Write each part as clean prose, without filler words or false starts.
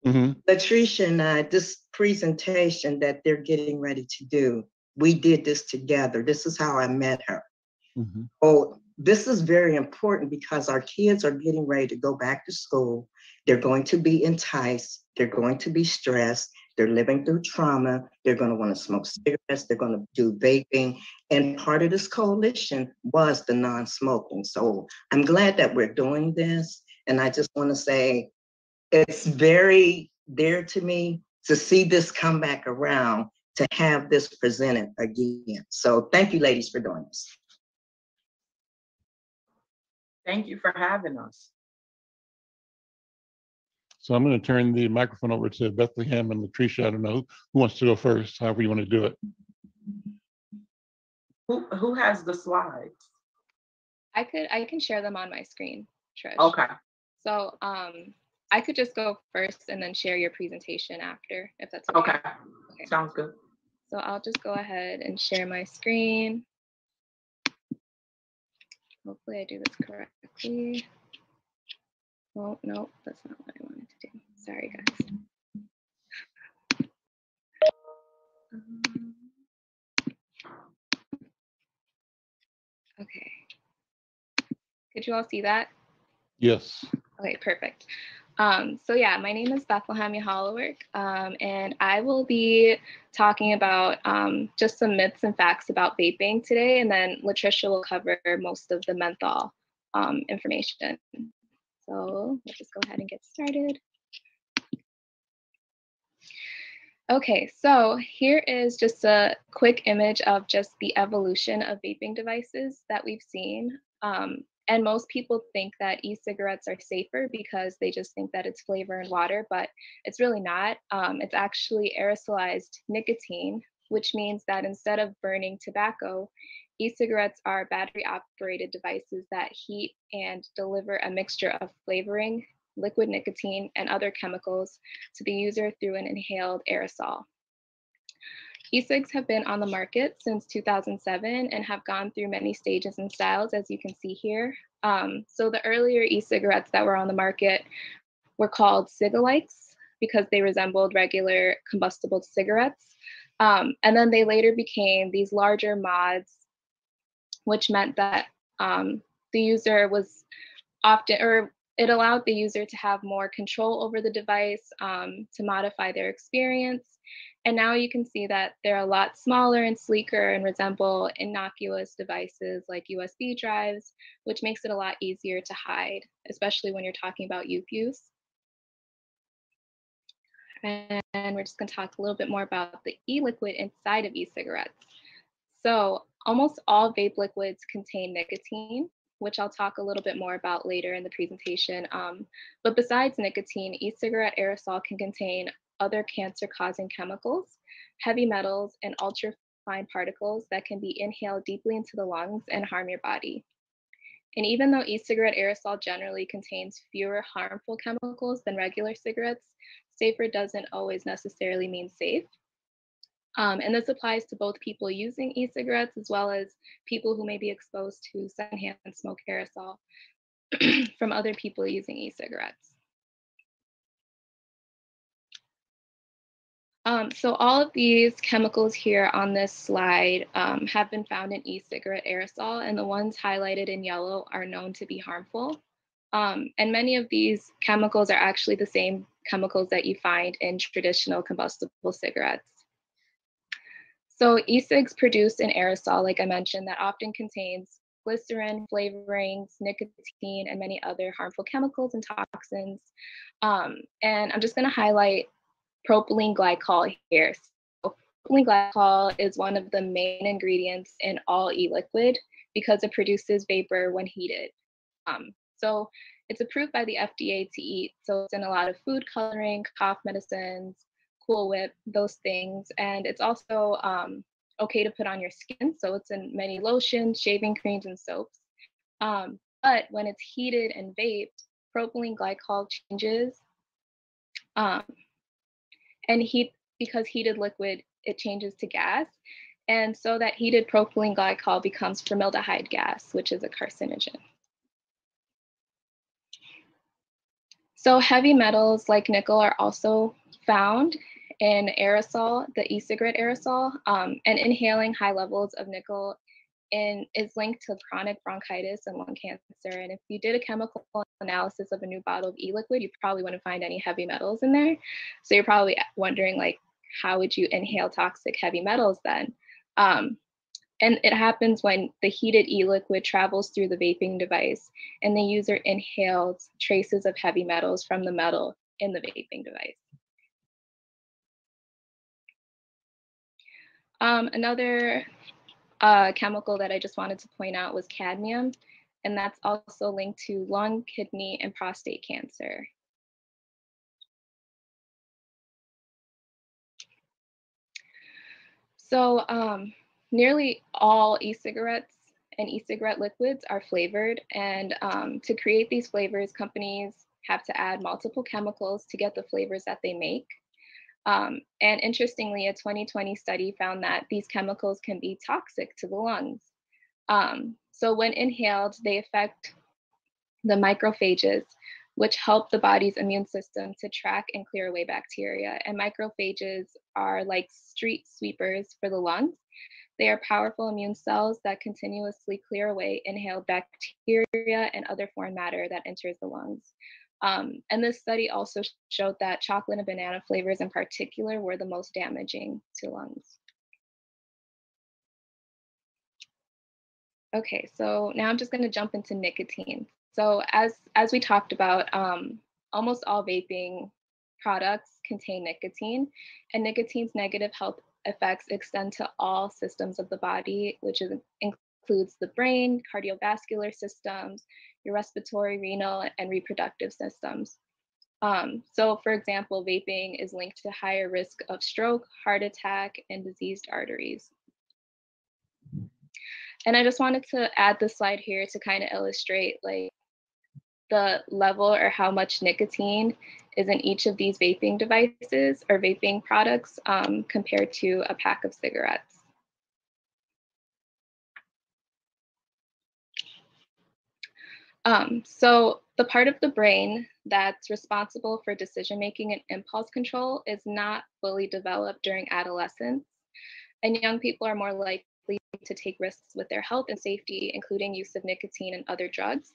Latricia and I, this presentation that they're getting ready to do, we did this together. This is how I met her. Oh, this is very important because our kids are getting ready to go back to school. They're going to be enticed. They're going to be stressed. They're living through trauma. They're going to want to smoke cigarettes. They're going to do vaping. And part of this coalition was the non-smoking. So I'm glad that we're doing this. And I just want to say, it's very dear to me to see this come back around, to have this presented again. So thank you, ladies, for doing this. Thank you for having us. So I'm going to turn the microphone over to Bethlehem and Latricia. I don't know who wants to go first, however you want to do it. Who has the slides? I can share them on my screen, Trish. Okay. So I could just go first and then share your presentation after, if that's okay. Okay. Sounds good. So I'll just go ahead and share my screen. Hopefully I do this correctly. Oh, no, that's not what I wanted to do. Sorry, guys. Okay. Could you all see that? Yes. Okay, perfect. So yeah, my name is Bethlehem Yahalawerk, and I will be talking about just some myths and facts about vaping today, and then Latricia will cover most of the menthol information. So let's just go ahead and get started. Okay, so here is just a quick image of just the evolution of vaping devices that we've seen. And most people think that e-cigarettes are safer because they just think that it's flavor and water, but it's really not. It's actually aerosolized nicotine, which means that instead of burning tobacco, e-cigarettes are battery-operated devices that heat and deliver a mixture of flavoring, liquid nicotine, and other chemicals to the user through an inhaled aerosol. E-cigs have been on the market since 2007 and have gone through many stages and styles, as you can see here. So the earlier e-cigarettes that were on the market were called cigalikes because they resembled regular combustible cigarettes. And then they later became these larger mods, which meant that the user was often, or it allowed the user to have more control over the device, to modify their experience. And now you can see that they're a lot smaller and sleeker and resemble innocuous devices like USB drives, which makes it a lot easier to hide, especially when you're talking about youth use. And we're just going to talk a little bit more about the e-liquid inside of e-cigarettes. So almost all vape liquids contain nicotine, which I'll talk a little bit more about later in the presentation. But besides nicotine, e-cigarette aerosol can contain other cancer-causing chemicals, heavy metals, and ultra-fine particles that can be inhaled deeply into the lungs and harm your body. And even though e-cigarette aerosol generally contains fewer harmful chemicals than regular cigarettes, safer doesn't always necessarily mean safe. And this applies to both people using e-cigarettes as well as people who may be exposed to secondhand smoke aerosol from other people using e-cigarettes. So all of these chemicals here on this slide have been found in e-cigarette aerosol, and the ones highlighted in yellow are known to be harmful. And many of these chemicals are actually the same chemicals that you find in traditional combustible cigarettes. So e-cigs produce an aerosol, like I mentioned, that often contains glycerin, flavorings, nicotine, and many other harmful chemicals and toxins. And I'm just going to highlight propylene glycol here. So propylene glycol is one of the main ingredients in all e-liquid because it produces vapor when heated. So it's approved by the FDA to eat. So it's in a lot of food coloring, cough medicines, Cool Whip, those things. And it's also okay to put on your skin. So it's in many lotions, shaving creams, and soaps. But when it's heated and vaped, propylene glycol changes. And because heated liquid, it changes to gas. And so that heated propylene glycol becomes formaldehyde gas, which is a carcinogen. So heavy metals like nickel are also found in aerosol, the e-cigarette aerosol, and inhaling high levels of nickel is linked to chronic bronchitis and lung cancer. And if you did a chemical analysis of a new bottle of e-liquid, you probably wouldn't find any heavy metals in there. So you're probably wondering, like, how would you inhale toxic heavy metals then? And it happens when the heated e-liquid travels through the vaping device and the user inhales traces of heavy metals from the metal in the vaping device. Another chemical that I just wanted to point out was cadmium, and that's also linked to lung, kidney, and prostate cancer. So nearly all e-cigarettes and e-cigarette liquids are flavored, and to create these flavors, companies have to add multiple chemicals to get the flavors that they make. And interestingly, a 2020 study found that these chemicals can be toxic to the lungs. So when inhaled, they affect the macrophages, which help the body's immune system to track and clear away bacteria. And macrophages are like street sweepers for the lungs. They are powerful immune cells that continuously clear away inhaled bacteria and other foreign matter that enters the lungs. And this study also showed that chocolate and banana flavors in particular were the most damaging to lungs. Okay, so now I'm just going to jump into nicotine. So as we talked about, almost all vaping products contain nicotine, and nicotine's negative health effects extend to all systems of the body, which includes the brain, cardiovascular systems, your respiratory, renal, and reproductive systems. So for example, vaping is linked to higher risk of stroke, heart attack, and diseased arteries. And I just wanted to add this slide here to kind of illustrate like the level or how much nicotine is in each of these vaping devices or vaping products compared to a pack of cigarettes. So the part of the brain that's responsible for decision-making and impulse control is not fully developed during adolescence, and young people are more likely to take risks with their health and safety, including use of nicotine and other drugs.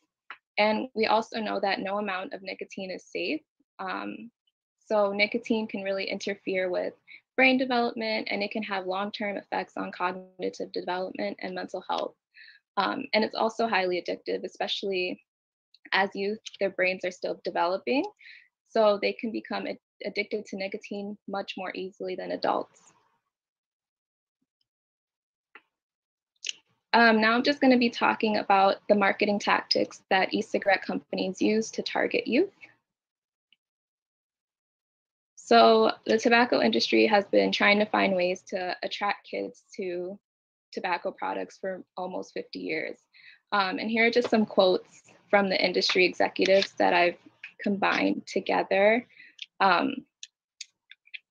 And we also know that no amount of nicotine is safe. So nicotine can really interfere with brain development, and it can have long-term effects on cognitive development and mental health. And it's also highly addictive, especially as youth, their brains are still developing. So they can become addicted to nicotine much more easily than adults. Now I'm just going to be talking about the marketing tactics that e-cigarette companies use to target youth. So the tobacco industry has been trying to find ways to attract kids to tobacco products for almost 50 years. And here are just some quotes from the industry executives that I've combined together.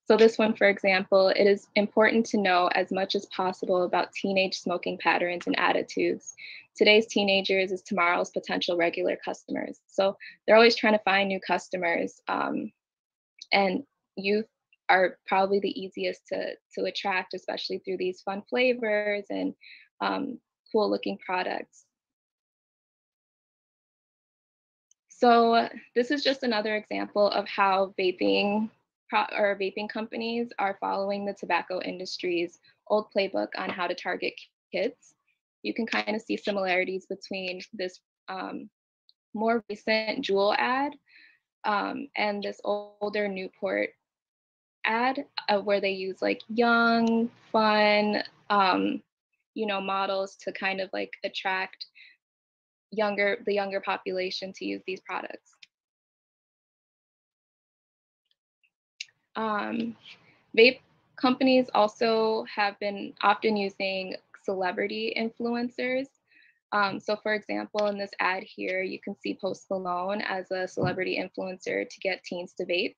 So this one, for example, it is important to know as much as possible about teenage smoking patterns and attitudes. Today's teenagers is tomorrow's potential regular customers. So they're always trying to find new customers, and youth are probably the easiest to attract, especially through these fun flavors and cool looking products. So this is just another example of how vaping companies are following the tobacco industry's old playbook on how to target kids. You can kind of see similarities between this more recent Juul ad and this older Newport ad where they use like young, fun, models to kind of like attract the younger population to use these products. Vape companies also have been often using celebrity influencers. So for example, in this ad here, you can see Post Malone as a celebrity influencer to get teens to vape.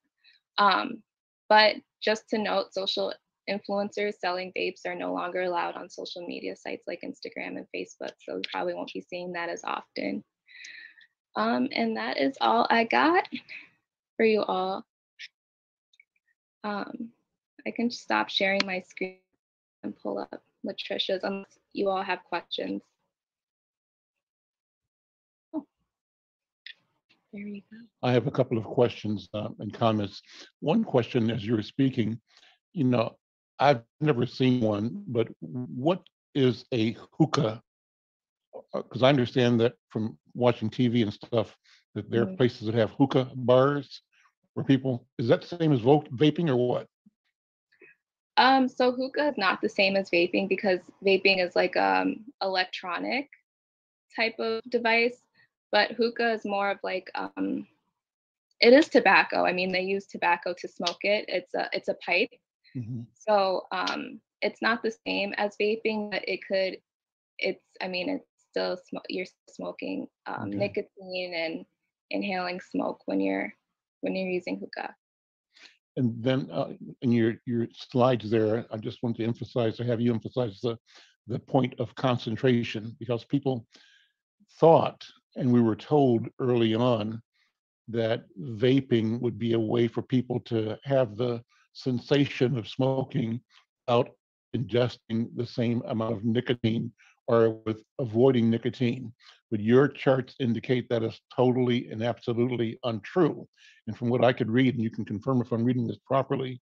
But just to note, social influencers selling vapes are no longer allowed on social media sites like Instagram and Facebook, so we probably won't be seeing that as often. And that is all I got. for you all. I can stop sharing my screen and pull up Latricia's unless you all have questions. Oh, there you go. I have a couple of questions and comments. One question as you were speaking, you know, I've never seen one, but what is a hookah? Because I understand that from watching TV and stuff, that there are places that have hookah bars where people, is that the same as vaping or what? So hookah is not the same as vaping because vaping is like electronic type of device, but hookah is more of like it is tobacco. I mean, they use tobacco to smoke it. It's a pipe. Mm-hmm. So it's not the same as vaping, but it's still you're smoking Okay. nicotine and inhaling smoke when you're using hookah. And then in your slides there, I just want to emphasize, or have you emphasize the point of concentration, because people thought, and we were told early on, that vaping would be a way for people to have the sensation of smoking without ingesting the same amount of nicotine or with avoiding nicotine. But your charts indicate that is totally and absolutely untrue. And from what I could read, and you can confirm if I'm reading this properly,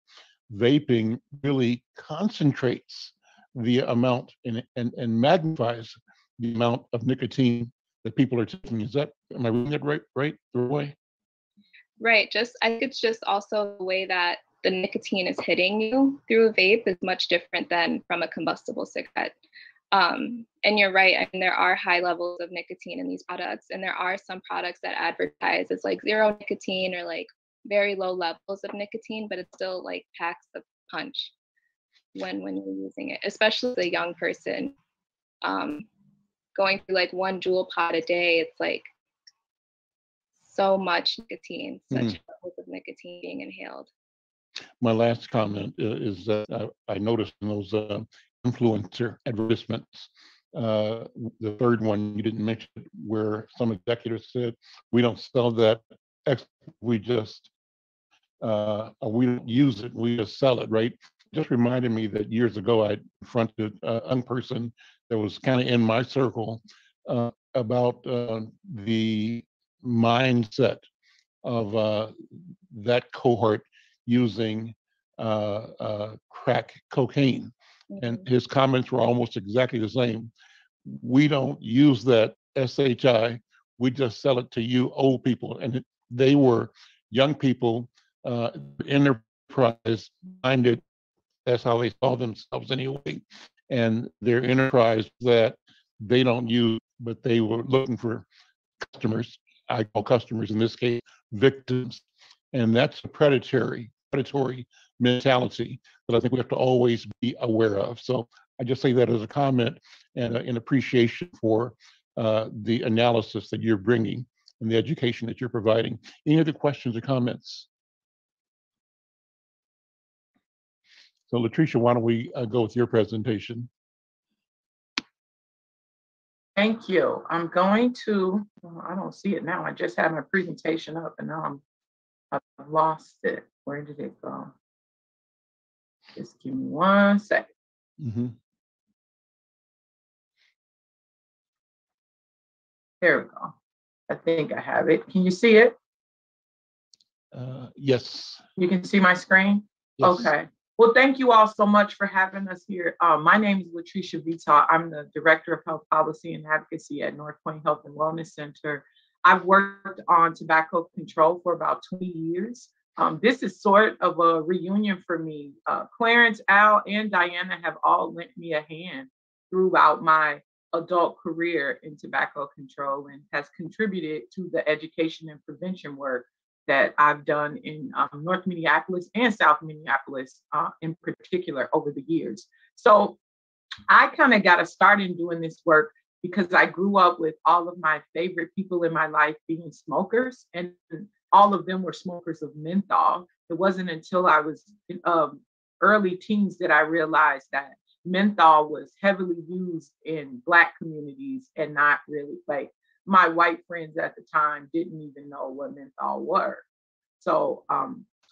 vaping really concentrates the amount and magnifies the amount of nicotine that people are taking. Am I reading it right the way? Right. I think it's just also the way that the nicotine is hitting you through a vape is much different than from a combustible cigarette. And you're right. I mean, there are high levels of nicotine in these products, and there are some products that advertise it's like zero nicotine or like very low levels of nicotine, but it still like packs the punch when you're using it, especially as a young person going through like one Juul pod a day. It's like so much nicotine, such levels of nicotine being inhaled. My last comment is that I noticed in those influencer advertisements, the third one you didn't mention, where some executives said, "We don't sell that, we just we don't use it, we just sell it." Right? Just reminded me that years ago I confronted a young person that was kind of in my circle about the mindset of that cohort using crack cocaine. And his comments were almost exactly the same. We don't use that SHI, we just sell it to you old people. And they were young people, enterprise minded. That's how they saw themselves anyway. And their enterprise that they don't use, but they were looking for customers. I call customers in this case victims, and that's a predatory mentality that I think we have to always be aware of. So I just say that as a comment and an appreciation for the analysis that you're bringing and the education that you're providing. Any other questions or comments? So Latricia, why don't we go with your presentation? Thank you. I'm going to, I don't see it now. I just had my presentation up and now I've lost it. Where did it go? Just give me 1 second. Mm-hmm. There we go. I think I have it. Can you see it? Yes. You can see my screen? Yes. Okay. Well, thank you all so much for having us here. My name is Latricia Vital. I'm the Director of Health Policy and Advocacy at North Point Health and Wellness Center. I've worked on tobacco control for about 20 years. This is sort of a reunion for me. Clarence, Al, and Diana have all lent me a hand throughout my adult career in tobacco control and has contributed to the education and prevention work that I've done in North Minneapolis and South Minneapolis in particular over the years. So I kind of got a start in doing this work because I grew up with all of my favorite people in my life being smokers, and all of them were smokers of menthol. It wasn't until I was in early teens that I realized that menthol was heavily used in Black communities and not really like my white friends at the time didn't even know what menthol were. So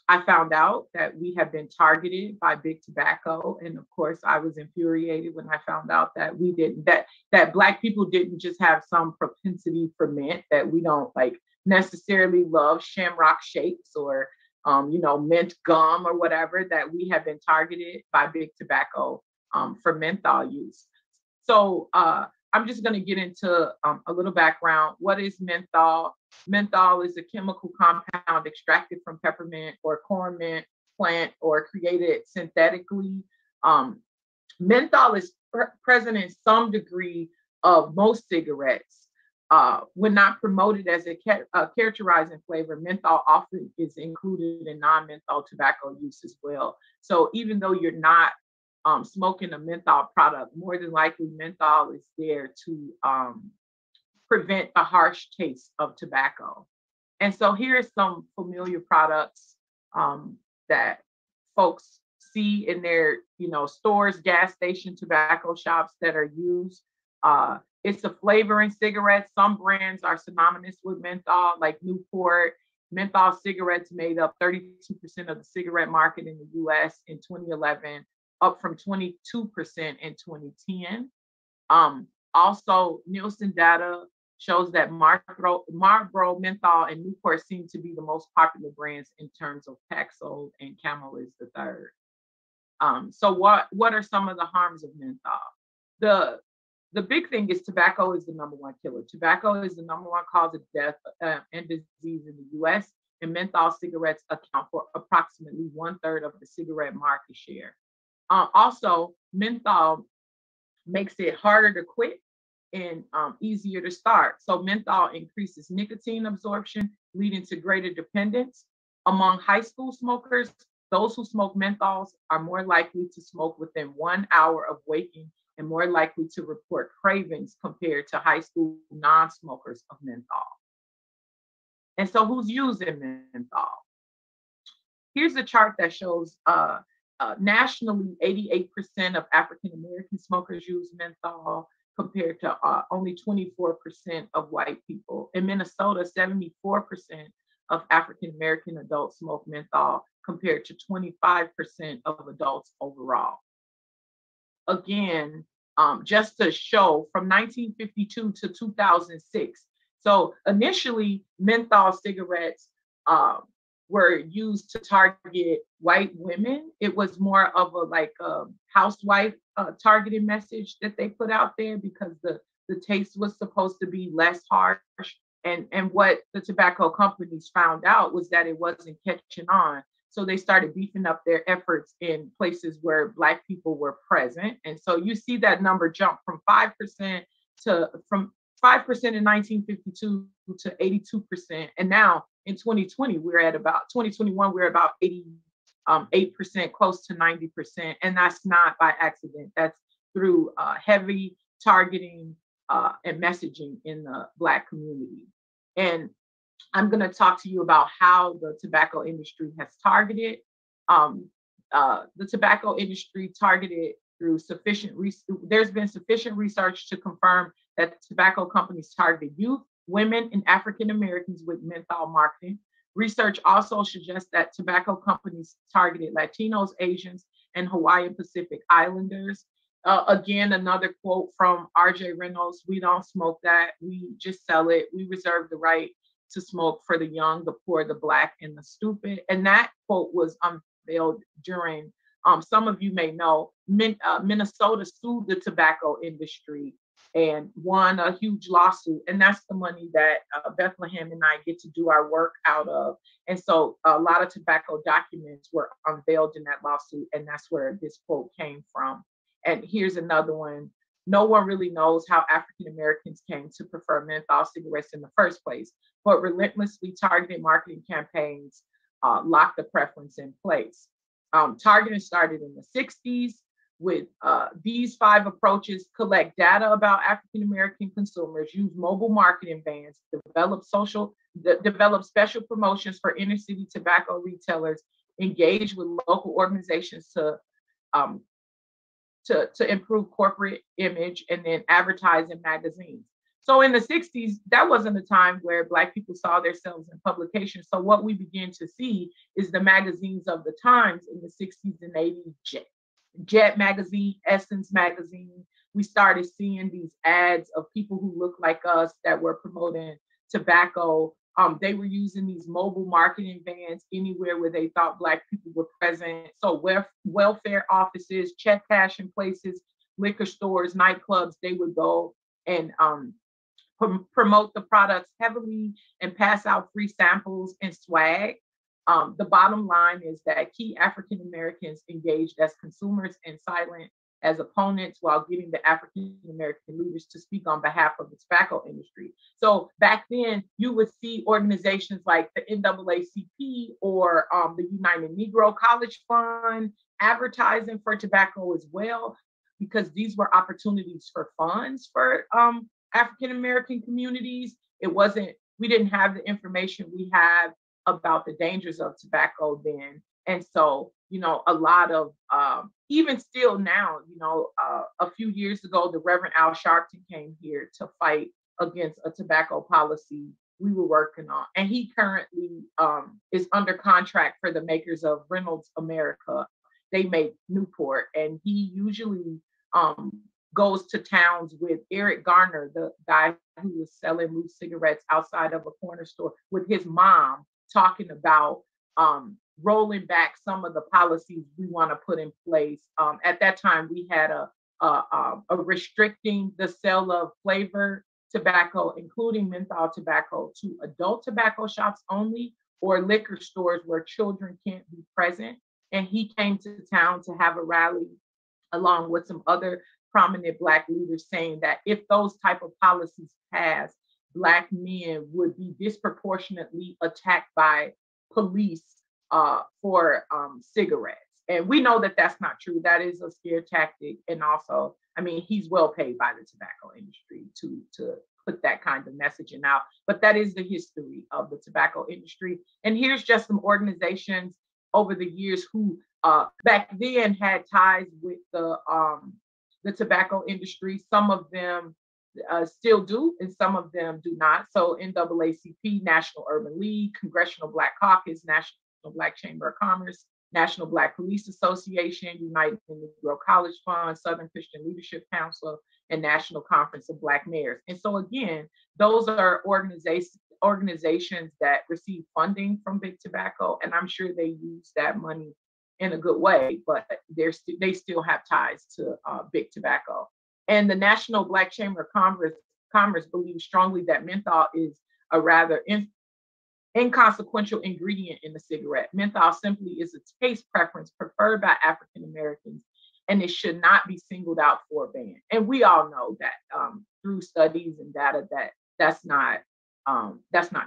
I found out that we have been targeted by big tobacco. And of course, I was infuriated when I found out that we didn't, that Black people didn't just have some propensity for mint, that we don't like necessarily love shamrock shapes or, mint gum or whatever, that we have been targeted by big tobacco for menthol use. So I'm just going to get into a little background. What is menthol? Menthol is a chemical compound extracted from peppermint or cornmeal plant or created synthetically. Menthol is present in some degree of most cigarettes. When not promoted as a characterizing flavor, menthol often is included in non-menthol tobacco use as well. So even though you're not smoking a menthol product, more than likely menthol is there to prevent the harsh taste of tobacco. And so here are some familiar products that folks see in their, stores, gas station, tobacco shops that are used. It's a flavor in cigarettes. Some brands are synonymous with menthol, like Newport. Menthol cigarettes made up 32% of the cigarette market in the US in 2011, up from 22% in 2010. Also, Nielsen data shows that Marlboro, Menthol, and Newport seem to be the most popular brands in terms of packs sold, and Camel is the third. So what are some of the harms of menthol? The big thing is tobacco is the number one killer. Tobacco is the number one cause of death and disease in the US, and menthol cigarettes account for approximately 1/3 of the cigarette market share. Also, menthol makes it harder to quit and easier to start. So menthol increases nicotine absorption, leading to greater dependence. Among high school smokers, those who smoke menthols are more likely to smoke within 1 hour of waking and more likely to report cravings compared to high school non-smokers of menthol. And so who's using menthol? Here's a chart that shows nationally, 88% of African-American smokers use menthol compared to only 24% of white people. In Minnesota, 74% of African-American adults smoke menthol compared to 25% of adults overall. Again, just to show from 1952 to 2006. So initially, menthol cigarettes were used to target white women. It was more of a housewife targeted message that they put out there because the taste was supposed to be less harsh. And what the tobacco companies found out was that it wasn't catching on. So they started beefing up their efforts in places where Black people were present. And so you see that number jump from 5% in 1952 to 82%. And now in 2021, we're about 88%, close to 90%. And that's not by accident. That's through heavy targeting and messaging in the Black community. And I'm going to talk to you about how the tobacco industry has targeted. The tobacco industry targeted through there's been sufficient research to confirm that tobacco companies target youth, women, and African Americans with menthol marketing. Research also suggests that tobacco companies targeted Latinos, Asians, and Hawaiian Pacific Islanders. Again, another quote from R.J. Reynolds: "We don't smoke that. We just sell it. We reserve the right to smoke for the young, the poor, the Black, and the stupid." And that quote was unveiled during, some of you may know, Minnesota sued the tobacco industry and won a huge lawsuit. And that's the money that Bethlehem and I get to do our work out of. And so a lot of tobacco documents were unveiled in that lawsuit. And that's where this quote came from. And here's another one. "No one really knows how African Americans came to prefer menthol cigarettes in the first place, but relentlessly targeted marketing campaigns locked the preference in place." Targeting started in the 60s with these 5 approaches: collect data about African American consumers, use mobile marketing vans, develop special promotions for inner city tobacco retailers, engage with local organizations to improve corporate image, and then advertise in magazines. So in the 60s, that wasn't a time where Black people saw themselves in publication. So what we begin to see is the magazines of the times in the 60s and 80s, Jet magazine, Essence magazine. We started seeing these ads of people who look like us that were promoting tobacco. They were using these mobile marketing vans anywhere where they thought Black people were present. So welfare offices, check cashing places, liquor stores, nightclubs, they would go and promote the products heavily and pass out free samples and swag. The bottom line is that key African Americans engaged as consumers and silent as opponents while getting the African American leaders to speak on behalf of the tobacco industry. So back then, you would see organizations like the NAACP or the United Negro College Fund advertising for tobacco as well, because these were opportunities for funds for African American communities. We didn't have the information we have about the dangers of tobacco then. And so, a lot of, even still now, a few years ago, the Reverend Al Sharpton came here to fight against a tobacco policy we were working on. And he currently is under contract for the makers of Reynolds America. They make Newport, and he usually goes to towns with Eric Garner, the guy who was selling loose cigarettes outside of a corner store, with his mom, talking about rolling back some of the policies we want to put in place. At that time, we had a restricting the sale of flavored tobacco, including menthol tobacco, to adult tobacco shops only, or liquor stores where children can't be present. And he came to town to have a rally along with some other prominent Black leaders, saying that if those type of policies passed, Black men would be disproportionately attacked by police for cigarettes. And we know that that's not true. That is a scare tactic. And also, he's well paid by the tobacco industry to put that kind of messaging out. But that is the history of the tobacco industry. And here's just some organizations over the years who back then had ties with the tobacco industry. Some of them still do, and some of them do not. So NAACP, National Urban League, Congressional Black Caucus, National Black Chamber of Commerce, National Black Police Association, United Negro College Fund, Southern Christian Leadership Council, and National Conference of Black Mayors. And so again, those are organizations that receive funding from Big Tobacco, and I'm sure they use that money in a good way, but they still have ties to Big Tobacco. And the National Black Chamber of Commerce believes strongly that menthol is a rather inconsequential ingredient in the cigarette. Menthol simply is a taste preference preferred by African Americans, and it should not be singled out for a ban. And we all know that through studies and data that that's not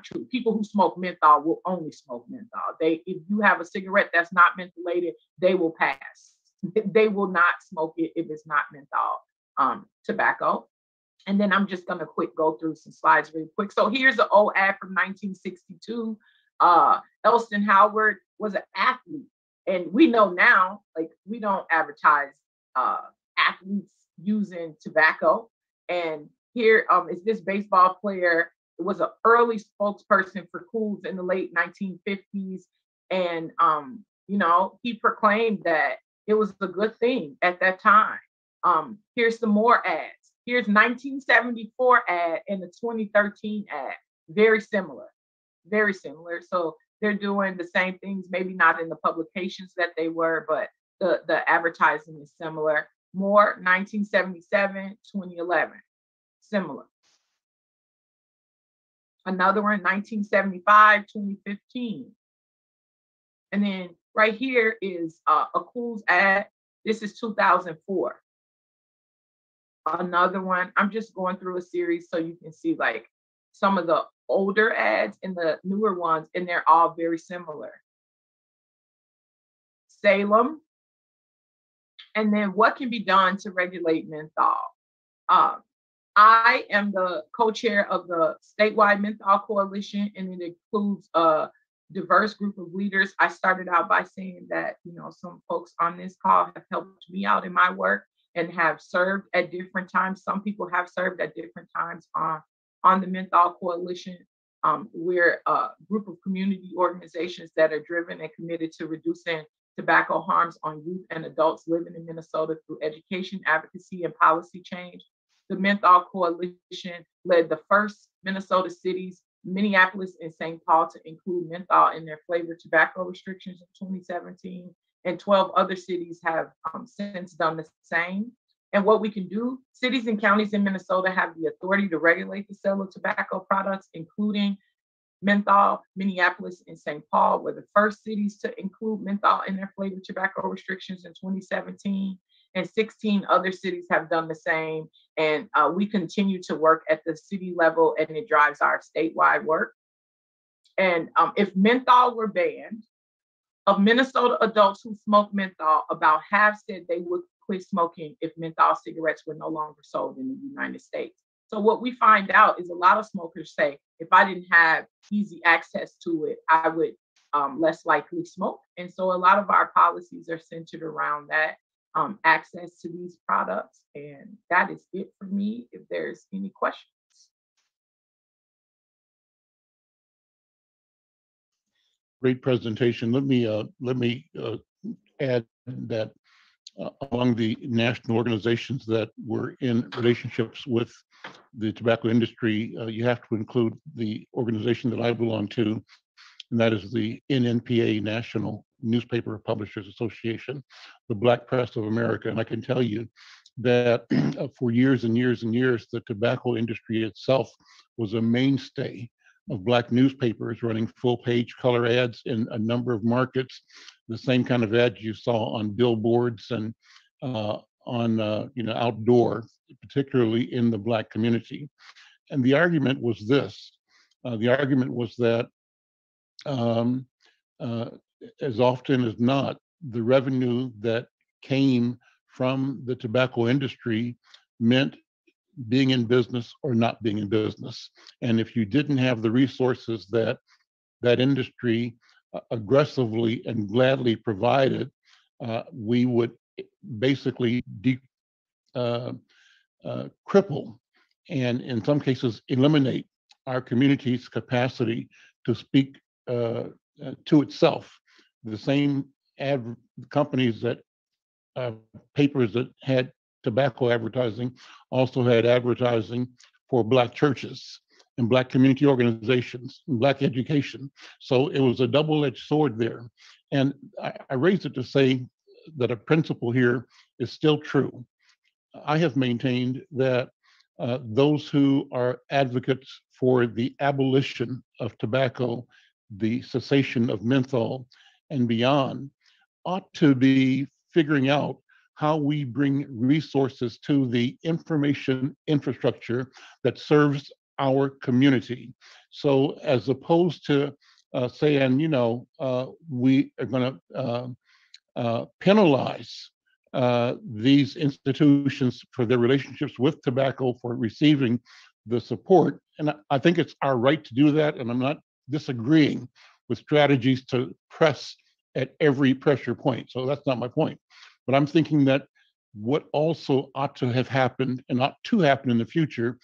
true. People who smoke menthol will only smoke menthol. If you have a cigarette that's not mentholated, they will pass. They will not smoke it if it's not menthol tobacco. And then I'm just going to go through some slides really quick. So here's an old ad from 1962. Elston Howard was an athlete. And we know now, we don't advertise athletes using tobacco. And here is this baseball player. It was an early spokesperson for Cools in the late 1950s. And, he proclaimed that it was a good thing at that time. Here's some more ads. Here's 1974 ad and the 2013 ad. Very similar. So they're doing the same things, maybe not in the publications that they were, but the advertising is similar. More 1977, 2011. Similar. Another one, 1975, 2015. And then right here is a Cools ad. This is 2004. Another one, I'm just going through a series so you can see some of the older ads and the newer ones, and they're all very similar. Salem. And then what can be done to regulate menthol? I am the co-chair of the statewide menthol coalition, and it includes a diverse group of leaders. I started out by saying that, some folks on this call have helped me out in my work. and have served at different times. Some people have served at different times on the Menthol Coalition. We're a group of community organizations that are driven and committed to reducing tobacco harms on youth and adults living in Minnesota through education, advocacy, and policy change. The Menthol Coalition led the first Minnesota cities, Minneapolis and St. Paul, to include menthol in their flavored tobacco restrictions in 2017, and 12 other cities have since done the same. And what we can do, cities and counties in Minnesota have the authority to regulate the sale of tobacco products, including menthol. Minneapolis and St. Paul were the first cities to include menthol in their flavored tobacco restrictions in 2017, and 16 other cities have done the same. And we continue to work at the city level, and it drives our statewide work. And if menthol were banned, of Minnesota adults who smoke menthol, about half said they would quit smoking if menthol cigarettes were no longer sold in the United States. So what we find out is a lot of smokers say, if I didn't have easy access to it, I would less likely smoke. And so a lot of our policies are centered around that, access to these products. And that is it for me. If there's any questions. Great presentation. Let me add that among the national organizations that were in relationships with the tobacco industry, you have to include the organization that I belong to, and that is the NNPA, National Newspaper Publishers Association, the Black Press of America. And I can tell you that for years and years and years, the tobacco industry itself was a mainstay of Black newspapers running full-page color ads in a number of markets, the same kind of ads you saw on billboards and on outdoor, particularly in the Black community. And the argument was this: the argument was that as often as not, the revenue that came from the tobacco industry meant being in business or not being in business. And if you didn't have the resources that that industry aggressively and gladly provided, we would basically cripple and in some cases eliminate our community's capacity to speak to itself. The same companies that papers that had tobacco advertising also had advertising for Black churches and Black community organizations and Black education. So it was a double-edged sword there. And I raised it to say that a principle here is still true. I have maintained that those who are advocates for the abolition of tobacco, the cessation of menthol and beyond, ought to be figuring out how we bring resources to the information infrastructure that serves our community. So as opposed to saying, we are going to penalize these institutions for their relationships with tobacco for receiving the support. And I think it's our right to do that. And I'm not disagreeing with strategies to press at every pressure point. So that's not my point. But I'm thinking that what also ought to have happened and ought to happen in the future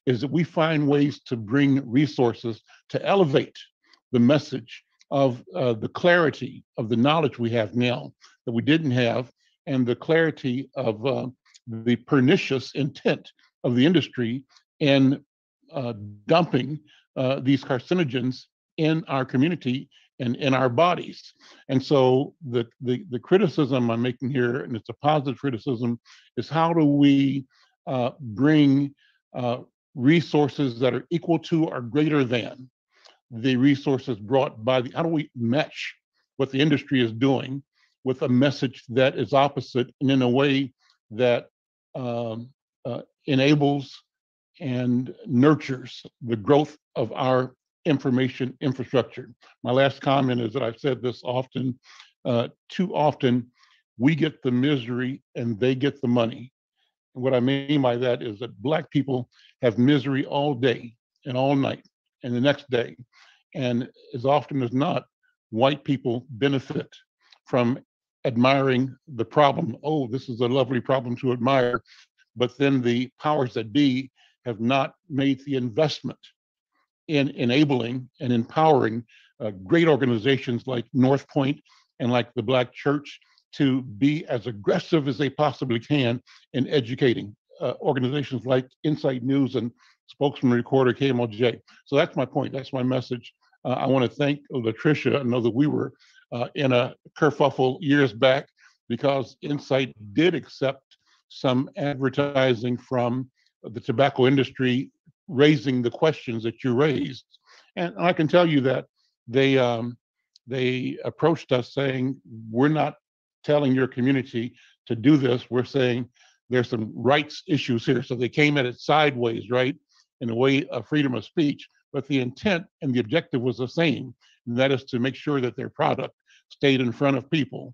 is that we find ways to bring resources to elevate the message of the clarity of the knowledge we have now that we didn't have, and the clarity of the pernicious intent of the industry in dumping these carcinogens in our community and in our bodies. And so the criticism I'm making here, and it's a positive criticism, is how do we bring resources that are equal to or greater than the resources brought by how do we match what the industry is doing with a message that is opposite and in a way that enables and nurtures the growth of our information infrastructure. My last comment is that I've said this often, too often, we get the misery and they get the money. And what I mean by that is that Black people have misery all day and all night and the next day. And as often as not, white people benefit from admiring the problem. Oh, this is a lovely problem to admire. But then the powers that be have not made the investment in enabling and empowering great organizations like North Point and like the Black Church to be as aggressive as they possibly can in educating organizations like Insight News and Spokesman Recorder KMOJ. So that's my point. That's my message. I want to thank Latricia. I know that we were in a kerfuffle years back because Insight did accept some advertising from the tobacco industry raising the questions that you raised. And I can tell you that they approached us saying, we're not telling your community to do this. We're saying there's some rights issues here. So they came at it sideways, right? In a way of freedom of speech, but the intent and the objective was the same. And that is to make sure that their product stayed in front of people.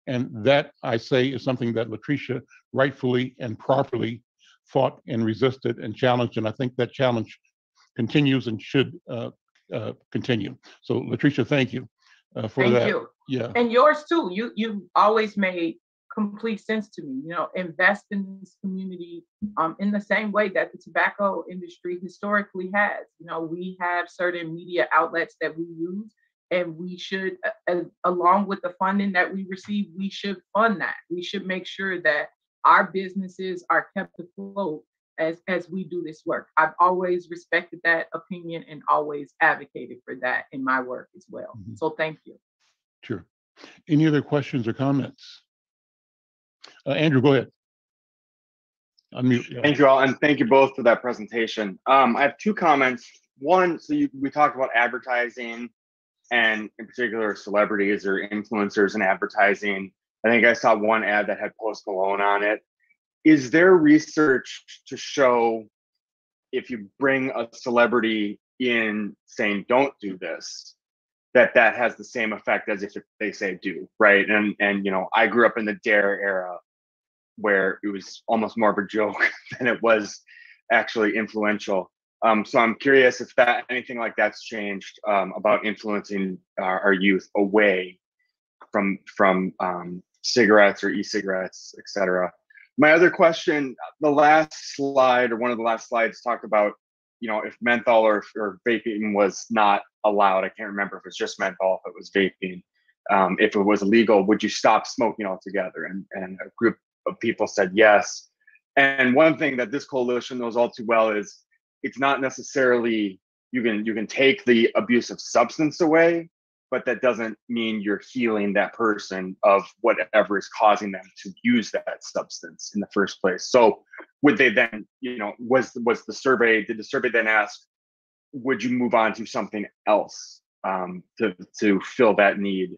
And that, I say, is something that Latricia rightfully and properly fought and resisted and challenged. And I think that challenge continues and should continue. So Latricia, thank you for that. Thank you. Yeah. And yours too. You always made complete sense to me. You know, invest in this community in the same way that the tobacco industry historically has. You know, we have certain media outlets that we use, and we should, along with the funding that we receive, we should fund that. We should make sure that our businesses are kept afloat as we do this work. I've always respected that opinion and always advocated for that in my work as well. Mm-hmm. So thank you. Sure. Any other questions or comments? Andrew, go ahead. Unmute. Yeah. Thank you all, and thank you both for that presentation. I have two comments. One, so we talked about advertising, and in particular celebrities or influencers in advertising. I think I saw one ad that had Post Malone on it. Is there research to show if you bring a celebrity in saying don't do this, that has the same effect as if they say do, right? And you know, I grew up in the Dare era where it was almost more of a joke than it was actually influential. So I'm curious if anything like that's changed about influencing our youth away from cigarettes or e-cigarettes, et cetera. My other question, the last slide or one of the last slides talked about, you know, if menthol or vaping was not allowed. I can't remember if it was just menthol, if it was vaping. If it was illegal, would you stop smoking altogether? And a group of people said yes. And one thing that this coalition knows all too well is it's not necessarily you can take the abusive substance away, but that doesn't mean you're healing that person of whatever is causing them to use that substance in the first place. So would they then, you know, did the survey then ask, would you move on to something else to fill that need?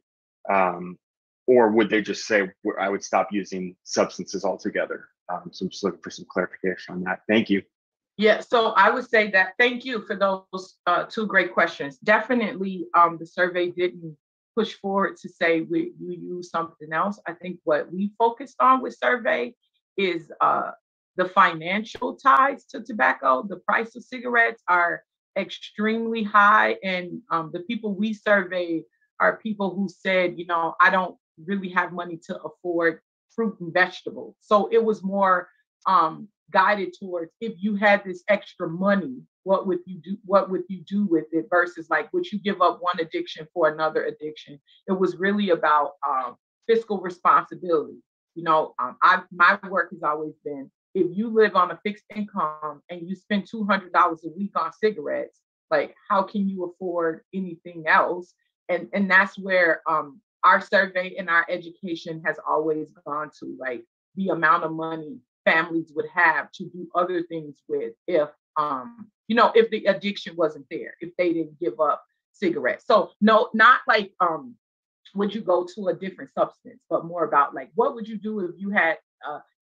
Or would they just say, I would stop using substances altogether? So I'm just looking for some clarification on that. Thank you. Yeah, so I would say that thank you for those two great questions. Definitely, the survey didn't push forward to say we use something else. I think what we focused on with survey is the financial ties to tobacco. The price of cigarettes are extremely high, and the people we surveyed are people who said, you know, I don't really have money to afford fruit and vegetables. So it was more guided towards, if you had this extra money, what would you do with it, versus like, would you give up one addiction for another addiction? It was really about fiscal responsibility. You know, my work has always been, if you live on a fixed income and you spend $200 a week on cigarettes, like, how can you afford anything else? And that's where our survey and our education has always gone to, like, the amount of money families would have to do other things with if, you know, if the addiction wasn't there, if they didn't give up cigarettes. So no, not like, would you go to a different substance, but more about like, what would you do if you had,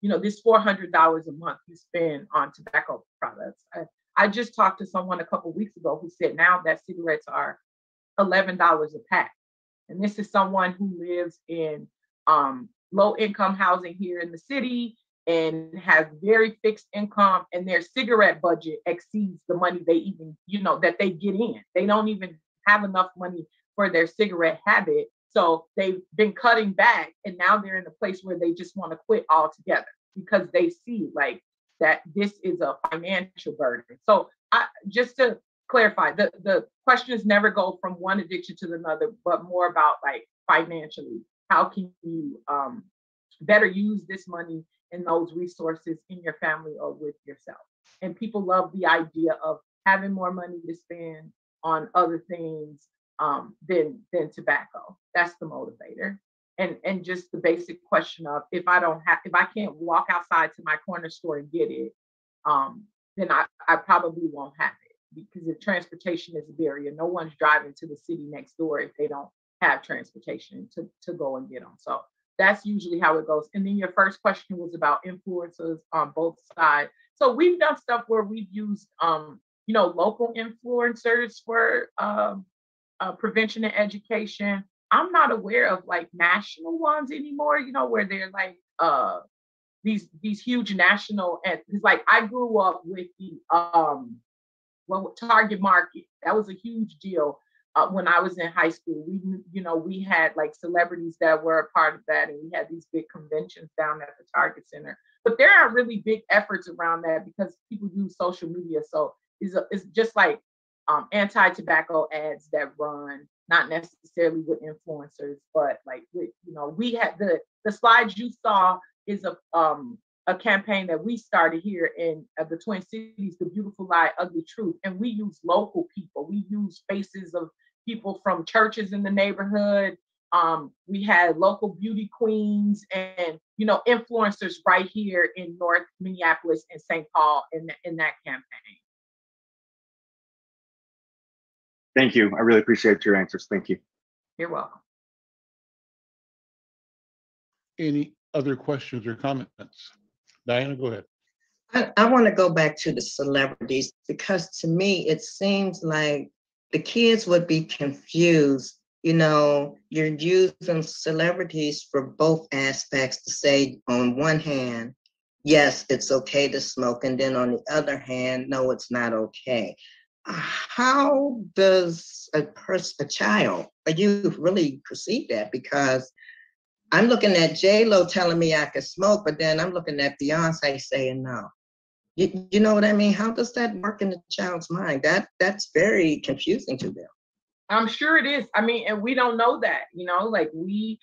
you know, this $400 a month you spend on tobacco products? I just talked to someone a couple of weeks ago who said now that cigarettes are $11 a pack. And this is someone who lives in low income housing here in the city and has very fixed income, and their cigarette budget exceeds the money they even, you know, that they get in. They don't even have enough money for their cigarette habit. So they've been cutting back, and now they're in a place where they just want to quit altogether because they see like that this is a financial burden. So just to clarify, the questions never go from one addiction to another, but more about like financially, how can you better use this money and those resources in your family or with yourself. And people love the idea of having more money to spend on other things than tobacco. That's the motivator. And just the basic question of if I can't walk outside to my corner store and get it, then I probably won't have it, because if transportation is a barrier, no one's driving to the city next door if they don't have transportation to go and get them. So that's usually how it goes. And then your first question was about influencers on both sides. So we've done stuff where we've used, local influencers for prevention and education. I'm not aware of like national ones anymore, where they're like these huge national, and it's like I grew up with the Target Market. That was a huge deal when I was in high school. We had like celebrities that were a part of that, and we had these big conventions down at the Target Center. But there are really big efforts around that because people use social media. So it's just like anti-tobacco ads that run, not necessarily with influencers, but like we had the slides you saw is a campaign that we started here in the Twin Cities, The Beautiful Lie, Ugly Truth. And we use local people. We use faces of people from churches in the neighborhood. We had local beauty queens and, influencers right here in North Minneapolis and St. Paul in that campaign. Thank you. I really appreciate your answers. Thank you. You're welcome. Any other questions or comments? Diana, go ahead. I want to go back to the celebrities, because to me, it seems like the kids would be confused. You're using celebrities for both aspects to say, on one hand, yes, it's okay to smoke. And then on the other hand, no, it's not okay. How does a child, a youth really perceive that? Because I'm looking at J-Lo telling me I could smoke, but then I'm looking at Beyonce saying no. You know what I mean? How does that work in the child's mind? That's very confusing to them. I'm sure it is. I mean, and we don't know that, like we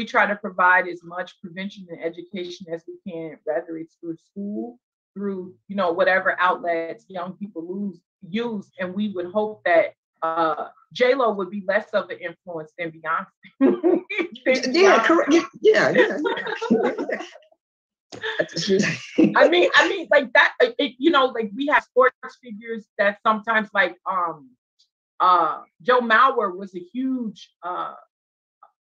try to provide as much prevention and education as we can, whether it's through school, through, whatever outlets young people use. And we would hope that J-Lo would be less of an influence than Beyonce. Yeah, correct. Yeah. I mean, like that. Like we have sports figures that sometimes, like Joe Mauer was a huge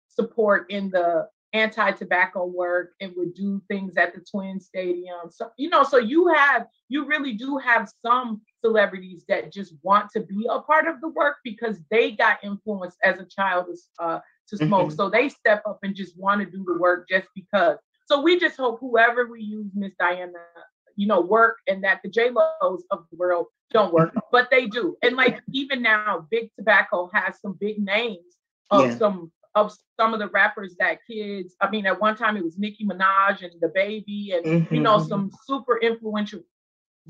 support in the anti-tobacco work and would do things at the Twin Stadium. So so you really do have some celebrities that just want to be a part of the work because they got influenced as a child to smoke. Mm-hmm. So they step up and just want to do the work just because. So we just hope whoever we use, Miss Diana, work, and that the J-Los of the world don't work, but they do. And like even now, Big Tobacco has some big names of some of the rappers that kids. I mean, at one time it was Nicki Minaj and The Baby, and some super influential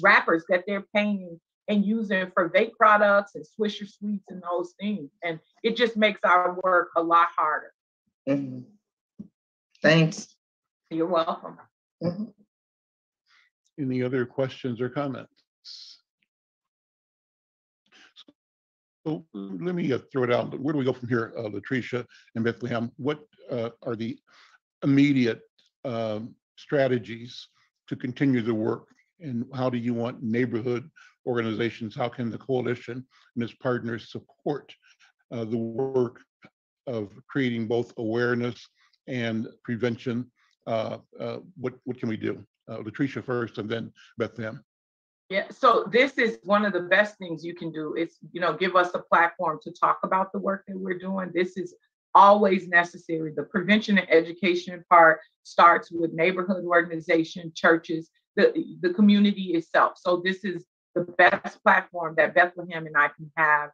rappers that they're paying and using for vape products and Swisher Sweets and those things. And it just makes our work a lot harder. Mm-hmm. Thanks. You're welcome. Mm-hmm. Any other questions or comments? So let me throw it out. Where do we go from here, Latricia and Bethlehem? What are the immediate strategies to continue the work? And how do you want neighborhood organizations, how can the coalition and its partners support the work of creating both awareness and prevention? What can we do? Latricia first, and then Bethlehem. Yeah, so this is one of the best things you can do is, give us a platform to talk about the work that we're doing. This is always necessary. The prevention and education part starts with neighborhood organization, churches, the community itself. So this is the best platform that Bethlehem and I can have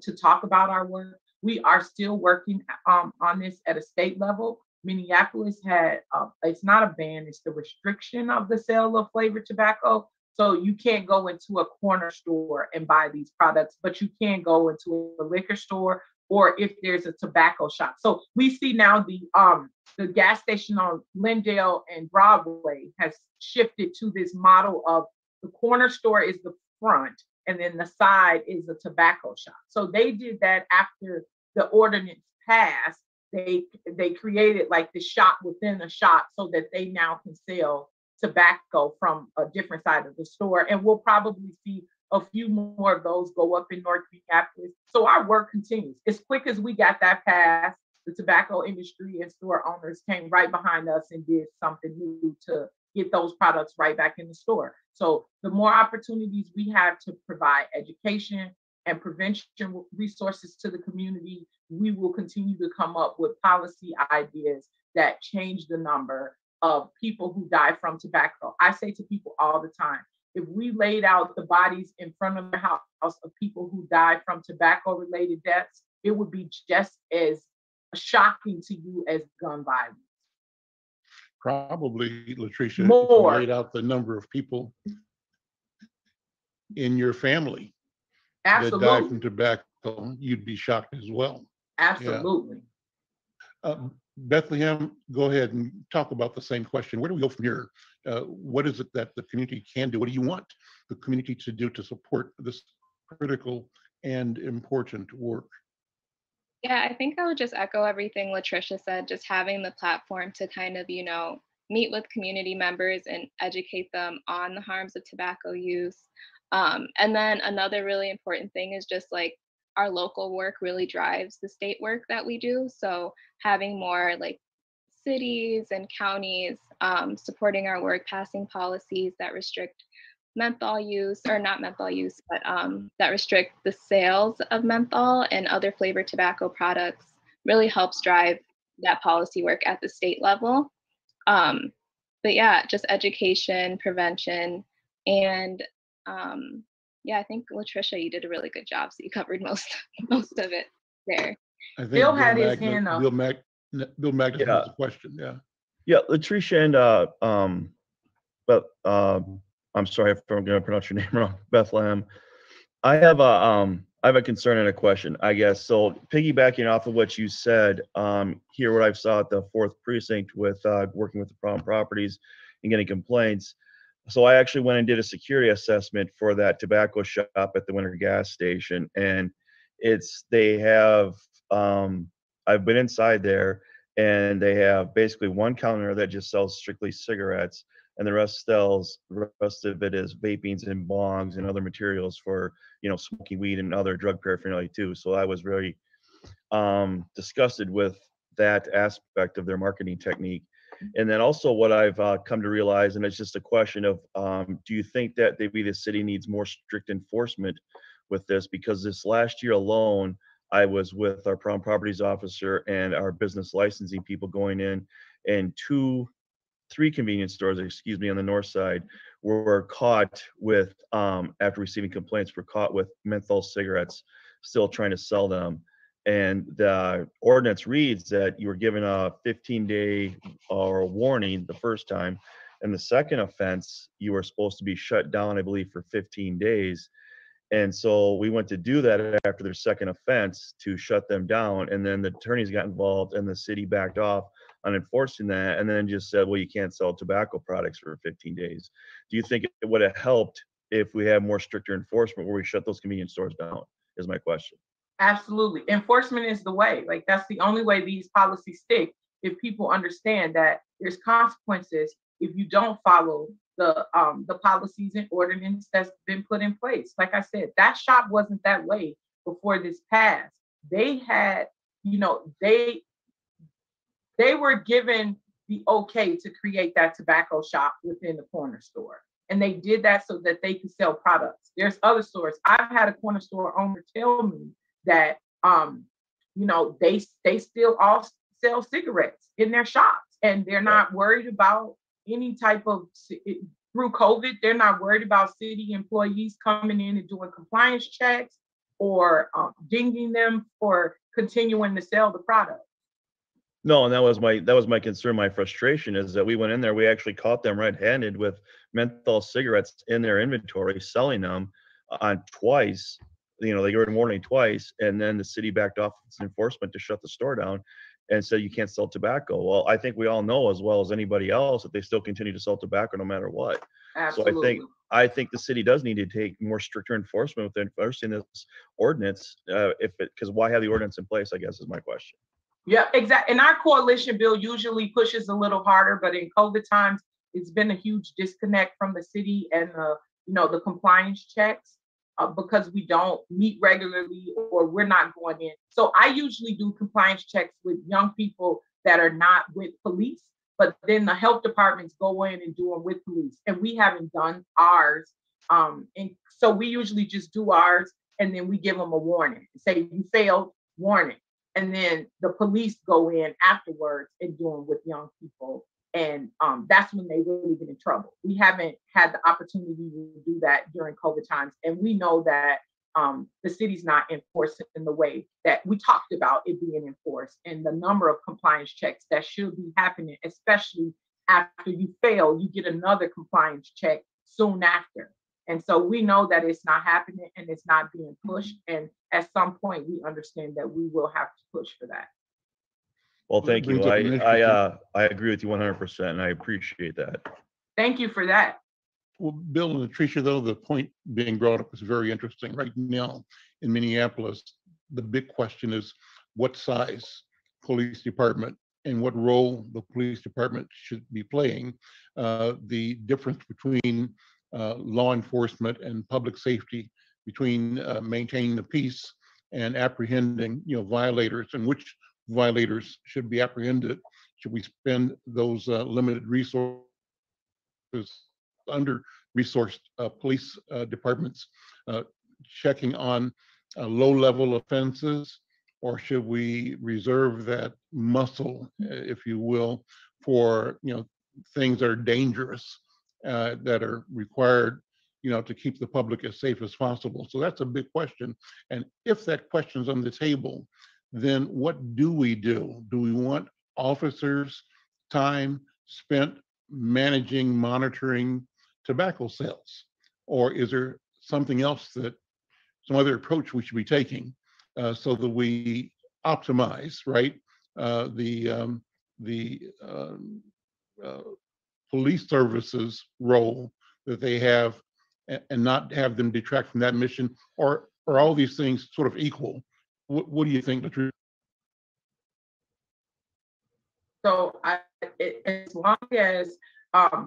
to talk about our work. We are still working on this at a state level. Minneapolis had, it's not a ban, it's the restriction of the sale of flavored tobacco. So you can't go into a corner store and buy these products, but you can go into a liquor store or if there's a tobacco shop. So we see now the gas station on Glendale and Broadway has shifted to this model of the corner store is the front and then the side is a tobacco shop. So they did that after the ordinance passed. They created like the shop within a shop so that they now can sell tobacco from a different side of the store. And we'll probably see a few more of those go up in North Minneapolis. So our work continues. As quick as we got that passed, the tobacco industry and store owners came right behind us and did something new to get those products right back in the store. So the more opportunities we have to provide education and prevention resources to the community, we will continue to come up with policy ideas that change the number of people who die from tobacco. I say to people all the time, if we laid out the bodies in front of the house of people who died from tobacco-related deaths, it would be just as shocking to you as gun violence. Probably, Latricia, More. if you laid out the number of people in your family that died from tobacco, you'd be shocked as well. Absolutely. Yeah. Bethlehem, go ahead and talk about the same question. Where do we go from here? What is it that the community can do? What do you want the community to do to support this critical and important work? Yeah, I think I would just echo everything Latricia said, just having the platform to kind of, meet with community members and educate them on the harms of tobacco use. And then another really important thing is just like our local work really drives the state work that we do. So having more like cities and counties supporting our work, passing policies that restrict menthol use, or not menthol use, but that restrict the sales of menthol and other flavored tobacco products really helps drive that policy work at the state level. But yeah, just education, prevention, and yeah, I think Latricia, you did a really good job. So you covered most of it there. I think Bill had his hand up. Bill Magnus has a question. Yeah. Yeah, Latricia and but I'm sorry if I'm going to pronounce your name wrong, Bethlehem. I have a concern and a question, I guess. So piggybacking off of what you said, here what I've saw at the 4th precinct with working with the problem properties and getting complaints. So I actually went and did a security assessment for that tobacco shop at the Winter gas station, and they have I've been inside there, and they have basically one counter that just sells strictly cigarettes, and the rest of it is vapings and bongs and other materials for smoking weed and other drug paraphernalia too. So I was very disgusted with that aspect of their marketing technique. And then also what I've come to realize, and it's just a question of, do you think that maybe the city needs more strict enforcement with this? Because this last year alone, I was with our problem properties officer and our business licensing people going in, and 3 convenience stores, on the north side were caught with, after receiving complaints, were caught with menthol cigarettes, still trying to sell them. And the ordinance reads that you were given a 15-day or warning the first time, and the second offense, you were supposed to be shut down, I believe, for 15 days. And so we went to do that after their second offense to shut them down. And then the attorneys got involved and the city backed off on enforcing that, and then just said, well, you can't sell tobacco products for 15 days. Do you think it would have helped if we had more stricter enforcement where we shut those convenience stores down, is my question. Absolutely. Enforcement is the way. Like, that's the only way these policies stick, if people understand that there's consequences if you don't follow the policies and ordinance that's been put in place. Like I said, that shop wasn't that way before this passed. They had, they were given the okay to create that tobacco shop within the corner store. And they did that so that they could sell products. There's other stores. I've had a corner store owner tell me that, they still all sell cigarettes in their shops, and they're not worried about any type of, through COVID, they're not worried about city employees coming in and doing compliance checks or dinging them for continuing to sell the product. No, and that was my concern, my frustration is that we went in there, we actually caught them red-handed with menthol cigarettes in their inventory, selling them on twice. You know, they gave a warning twice, and then the city backed off its enforcement to shut the store down and said you can't sell tobacco. Well, I think we all know as well as anybody else that they still continue to sell tobacco no matter what. Absolutely. So I think the city does need to take more stricter enforcement with enforcing this ordinance. Because why have the ordinance in place, I guess, is my question. Yeah, exactly. And our coalition bill usually pushes a little harder, but in COVID times, it's been a huge disconnect from the city and the compliance checks because we don't meet regularly or we're not going in. So I usually do compliance checks with young people that are not with police, but then the health departments go in and do them with police. And we haven't done ours. And so we usually just do ours and then we give them a warning. Say you failed, warning. And then the police go in afterwards and do them with young people. And that's when they really get in trouble. We haven't had the opportunity to do that during COVID times. And we know that the city's not enforcing in the way that we talked about it being enforced. And the number of compliance checks that should be happening, especially after you fail, you get another compliance check soon after. And so we know that it's not happening and it's not being pushed. And at some point, we understand that we will have to push for that. Well, thank you. I agree with you 100%, and I appreciate that. Thank you for that. Well, Bill and Latricia, though, the point being brought up is very interesting. Right now in Minneapolis, the big question is what size police department and what role the police department should be playing. The difference between law enforcement and public safety, between maintaining the peace and apprehending, violators, and which violators should be apprehended. Should we spend those limited resources under resourced police departments checking on low-level offenses, or should we reserve that muscle, if you will, for things that are dangerous, that are required, to keep the public as safe as possible? So that's a big question. And if that question's on the table, then what do we do? Do we want officers' time spent managing, monitoring tobacco sales? Or is there something else some other approach we should be taking so that we optimize, right, the police services role that they have and not have them detract from that mission? Or are all these things sort of equal? What do you think, Latricia? So as long as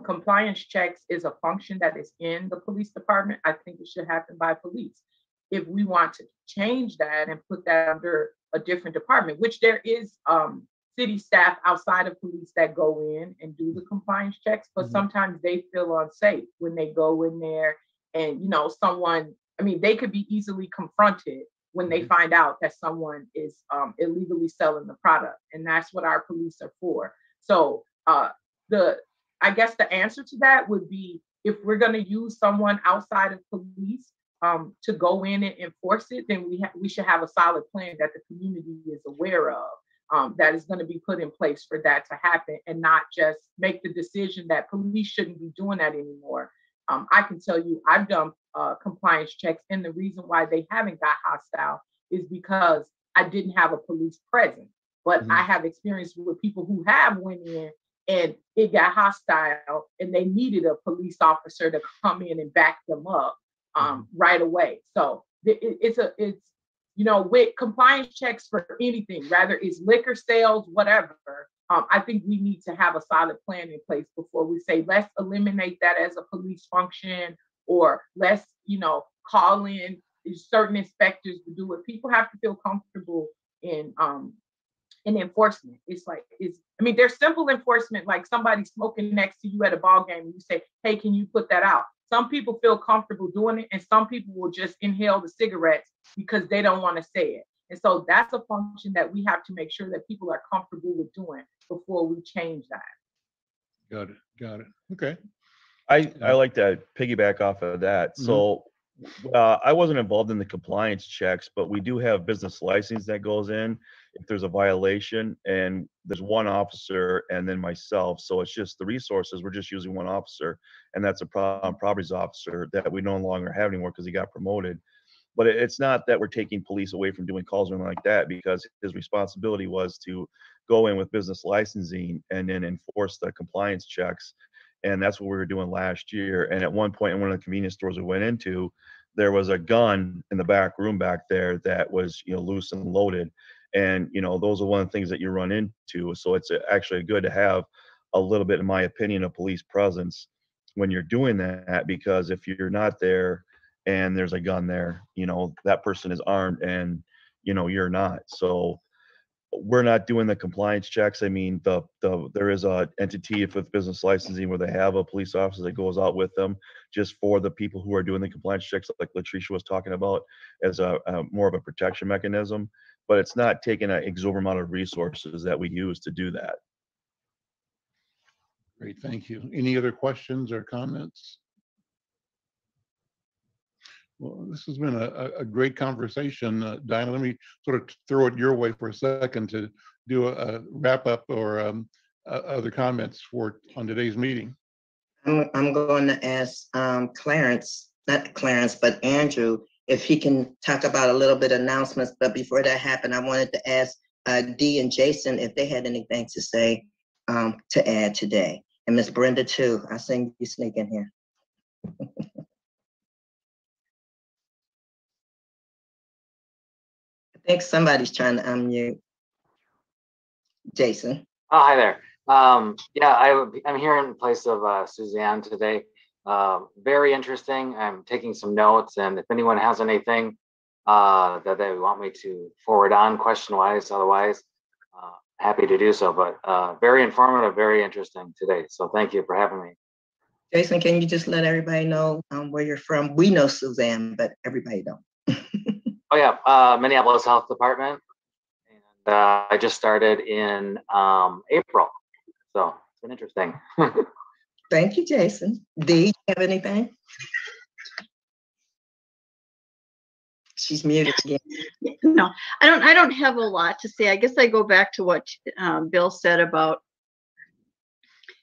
compliance checks is a function that is in the police department, I think it should happen by police. If we want to change that and put that under a different department, which there is city staff outside of police that go in and do the compliance checks, but sometimes they feel unsafe when they go in there and, they could be easily confronted when they find out that someone is illegally selling the product. And that's what our police are for. So I guess the answer to that would be, if we're going to use someone outside of police to go in and enforce it, then we should have a solid plan that the community is aware of, that is going to be put in place for that to happen, and not just make the decision that police shouldn't be doing that anymore. I can tell you, I've done compliance checks, and the reason why they haven't got hostile is because I didn't have a police presence. But I have experience with people who have went in and it got hostile, and they needed a police officer to come in and back them up right away. So it's with compliance checks for anything, rather it's liquor sales, whatever. I think we need to have a solid plan in place before we say, let's eliminate that as a police function, or let's, call in certain inspectors to do it. People have to feel comfortable in enforcement. There's simple enforcement, like somebody smoking next to you at a ball game and you say, hey, can you put that out? Some people feel comfortable doing it, and some people will just inhale the cigarettes because they don't want to say it. And so that's a function that we have to make sure that people are comfortable with doing before we change that. Got it. Okay. I like to piggyback off of that. So I wasn't involved in the compliance checks, but we do have business license that goes in if there's a violation, and there's one officer and then myself. So it's just the resources. We're just using one officer, and that's a properties officer that we no longer have anymore because he got promoted. But it's not that we're taking police away from doing calls or anything like that, because his responsibility was to go in with business licensing and then enforce the compliance checks. And that's what we were doing last year. And at one point in one of the convenience stores we went into, there was a gun in the back room back there that was, loose and loaded. And, those are one of the things that you run into. So it's actually good to have a little bit, in my opinion, of police presence when you're doing that, because if you're not there and there's a gun there, that person is armed and, you're not. So we're not doing the compliance checks. I mean, there is a entity with business licensing where they have a police officer that goes out with them just for the people who are doing the compliance checks, like Latricia was talking about, as a more of a protection mechanism. But it's not taking an exorbitant amount of resources that we use to do that. Great, thank you. Any other questions or comments? Well, this has been a great conversation. Diana, let me sort of throw it your way for a second to do a wrap up or other comments on today's meeting. I'm going to ask Clarence, not Clarence, but Andrew, if he can talk about a little bit of announcements. But before that happened, I wanted to ask Dee and Jason if they had anything to say to add today. And Miss Brenda too. I seen you sneak in here. I think somebody's trying to unmute. Jason. Oh, hi there. Yeah, I'm here in place of Suzanne today. Very interesting. I'm taking some notes, and if anyone has anything that they want me to forward on question-wise, otherwise, happy to do so. But very informative, very interesting today. So thank you for having me. Jason, can you just let everybody know where you're from? We know Suzanne, but everybody don't. Oh yeah, Minneapolis Health Department. And I just started in April. So it's been interesting. Thank you, Jason. Dee, you have anything? She's muted again. No, I don't have a lot to say. I guess I go back to what Bill said about,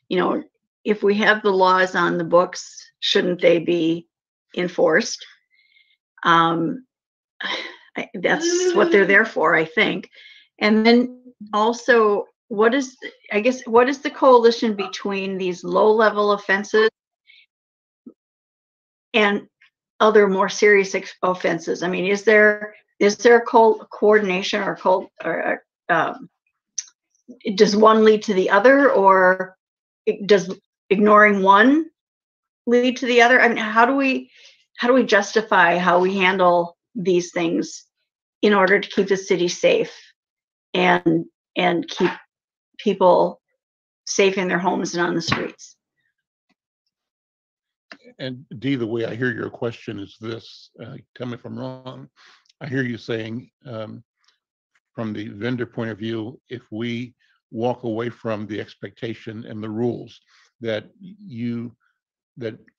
if we have the laws on the books, shouldn't they be enforced? That's what they're there for, I think. And then also, what is the coalition between these low-level offenses and other more serious offenses? I mean, is there a coordination or does one lead to the other, or does ignoring one lead to the other? I mean, how do we justify how we handle these things in order to keep the city safe and keep people safe in their homes and on the streets? And Dee, the way I hear your question is this, tell me if I'm wrong. I hear you saying from the vendor point of view, if we walk away from the expectation and the rules that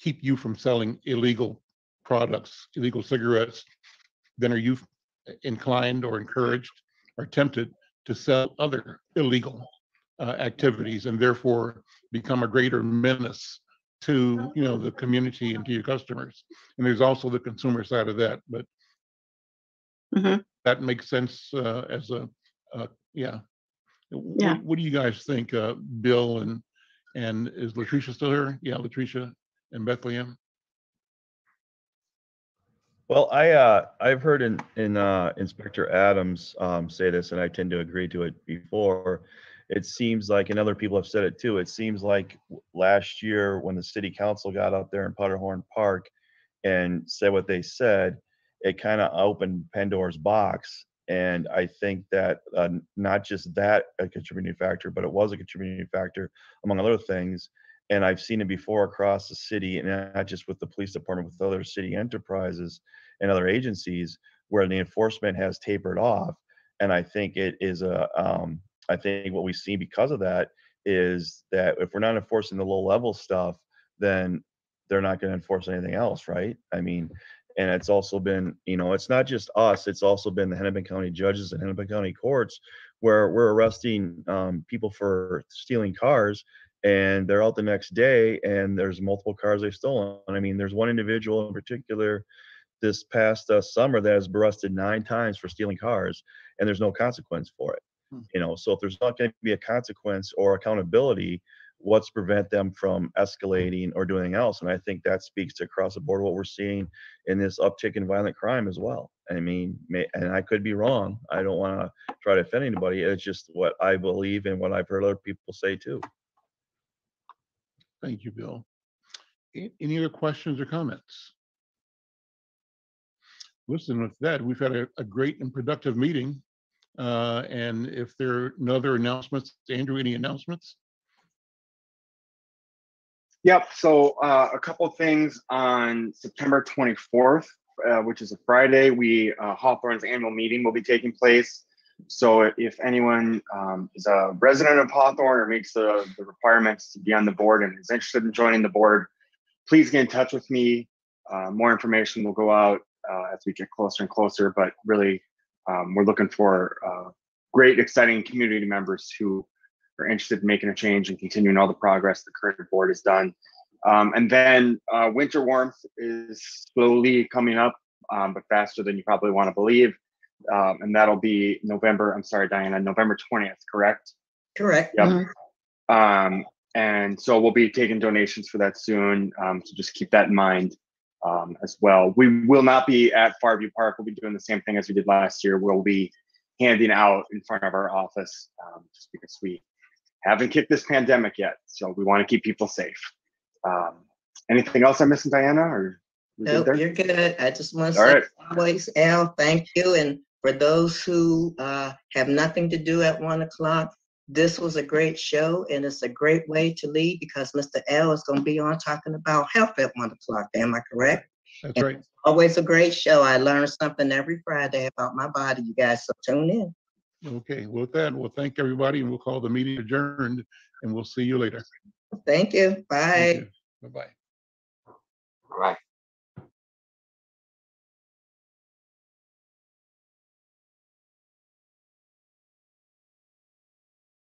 keep you from selling illegal products, illegal cigarettes, then are you inclined or encouraged or tempted to sell other illegal activities and therefore become a greater menace to the community and to your customers? And there's also the consumer side of that, but that makes sense as yeah. What do you guys think, Bill and is Latricia still here? Yeah, Latricia and Bethlehem. Well, I've heard in Inspector Adams say this, and I tend to agree to it before. It seems like, and other people have said it too, it seems like last year when the city council got out there in Powderhorn Park and said what they said, it kind of opened Pandora's box. And I think that not just that a contributing factor, but it was a contributing factor among other things. And I've seen it before across the city, and not just with the police department, with other city enterprises and other agencies where the enforcement has tapered off. And I think it is I think what we see because of that is that if we're not enforcing the low level stuff, then they're not going to enforce anything else, right? I mean, And it's also been, you know, it's not just us, it's also been the Hennepin County judges and Hennepin County courts where we're arresting people for stealing cars, and they're out the next day and there's multiple cars they've stolen. I mean, there's one individual in particular this past summer that has been arrested 9 times for stealing cars, and there's no consequence for it. You know, so if there's not going to be a consequence or accountability, what's to prevent them from escalating or doing else? And I think that speaks to across the board what we're seeing in this uptick in violent crime as well. I mean, and I could be wrong. I don't want to try to offend anybody. It's just what I believe and what I've heard other people say too. Thank you, Bill. Any other questions or comments? Listen, with that, we've had a great and productive meeting. And if there are no other announcements, Andrew, any announcements? Yep. So a couple things on September 24th, which is a Friday, Hawthorne's annual meeting will be taking place. So if anyone is a resident of Hawthorne or meets the requirements to be on the board and is interested in joining the board, please get in touch with me. More information will go out as we get closer and closer, but really we're looking for great, exciting community members who are interested in making a change and continuing all the progress the current board has done. And then winter warmth is slowly coming up, but faster than you probably want to believe. And that'll be November 20th, correct? Correct. Yep. And so we'll be taking donations for that soon. So just keep that in mind as well. We will not be at Farview Park. We'll be doing the same thing as we did last year. We'll be handing out in front of our office just because we haven't kicked this pandemic yet. So we want to keep people safe. Anything else I'm missing, Diana? Or no, you're good. I just want to say, always, Al, thank you. And for those who have nothing to do at 1 o'clock, this was a great show, and it's a great way to lead because Mr. L is going to be on talking about health at 1 o'clock. Am I correct? That's right. Always a great show. I learn something every Friday about my body, you guys, so tune in. Okay, well, with that, we'll thank everybody, and we'll call the meeting adjourned, and we'll see you later. Thank you. Bye. Bye-bye. Right.